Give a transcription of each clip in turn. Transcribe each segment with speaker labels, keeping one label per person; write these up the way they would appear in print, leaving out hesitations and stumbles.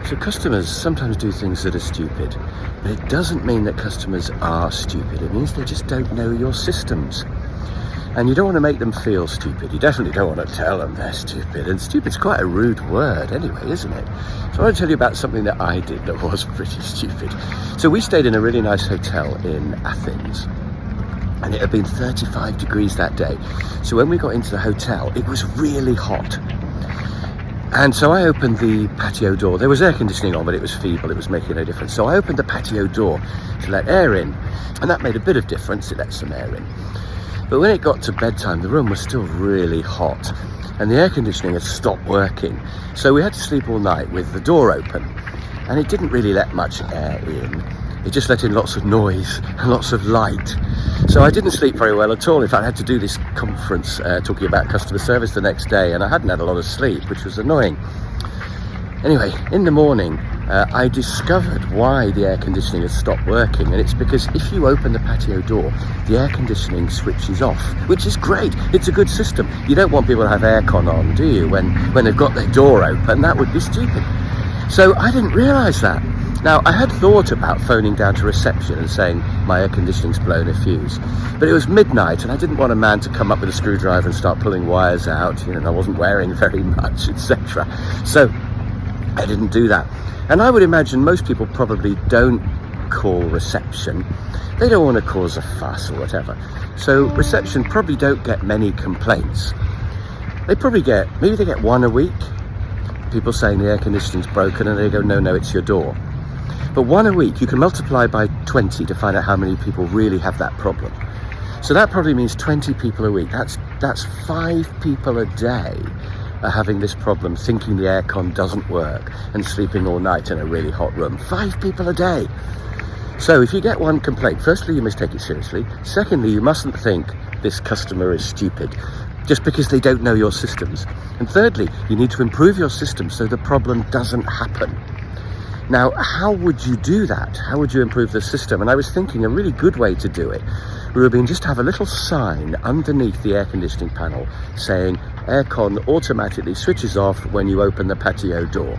Speaker 1: So customers sometimes do things that are stupid, but it doesn't mean that customers are stupid. It means they just don't know your systems. And you don't want to make them feel stupid. You definitely don't want to tell them they're stupid. And stupid's quite a rude word anyway, isn't it? So I want to tell you about something that I did that was pretty stupid. So we stayed in a really nice hotel in Athens. And it had been 35 degrees that day. So when we got into the hotel, it was really hot. And so I opened the patio door. There was air conditioning on, but it was feeble. It was making no difference. So I opened the patio door to let air in. And that made a bit of difference. It let some air in. But when it got to bedtime, the room was still really hot and the air conditioning had stopped working. So we had to sleep all night with the door open, and it didn't really let much air in. It just let in lots of noise and lots of light. So I didn't sleep very well at all. In fact, I had to do this conference talking about customer service the next day, and I hadn't had a lot of sleep, which was annoying. Anyway, in the morning, I discovered why the air conditioning had stopped working, and it's because if you open the patio door, the air conditioning switches off, which is great. It's a good system. You don't want people to have aircon on, do you, when they've got their door open? That would be stupid. So I didn't realise that. Now, I had thought about phoning down to reception and saying my air conditioning's blown a fuse, but it was midnight and I didn't want a man to come up with a screwdriver and start pulling wires out, and I wasn't wearing very much, etc. So I didn't do that. And I would imagine most people probably don't call reception. They don't want to cause a fuss or whatever. So reception probably don't get many complaints. They probably maybe they get one a week. People saying the air conditioning's broken, and they go, no, it's your door. But one a week, you can multiply by 20 to find out how many people really have that problem. So that probably means 20 people a week. That's 5 people a day are having this problem, thinking the aircon doesn't work and sleeping all night in a really hot room. 5 people a day. So if you get one complaint, firstly, you must take it seriously. Secondly, you mustn't think this customer is stupid just because they don't know your systems. And thirdly, you need to improve your system so the problem doesn't happen. Now, how would you do that? How would you improve the system? And I was thinking a really good way to do it would have been just have a little sign underneath the air conditioning panel saying aircon automatically switches off when you open the patio door.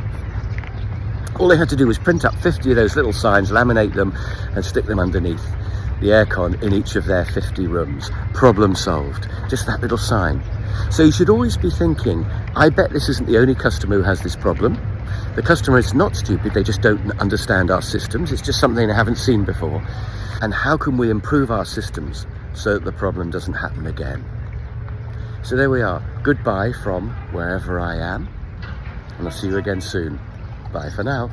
Speaker 1: All they had to do was print up 50 of those little signs, laminate them and stick them underneath the aircon in each of their 50 rooms. Problem solved. Just that little sign. So you should always be thinking, I bet this isn't the only customer who has this problem. The customer is not stupid, they just don't understand our systems. It's just something they haven't seen before. And how can we improve our systems so that the problem doesn't happen again? So there we are. Goodbye from wherever I am, and I'll see you again soon. Bye for now.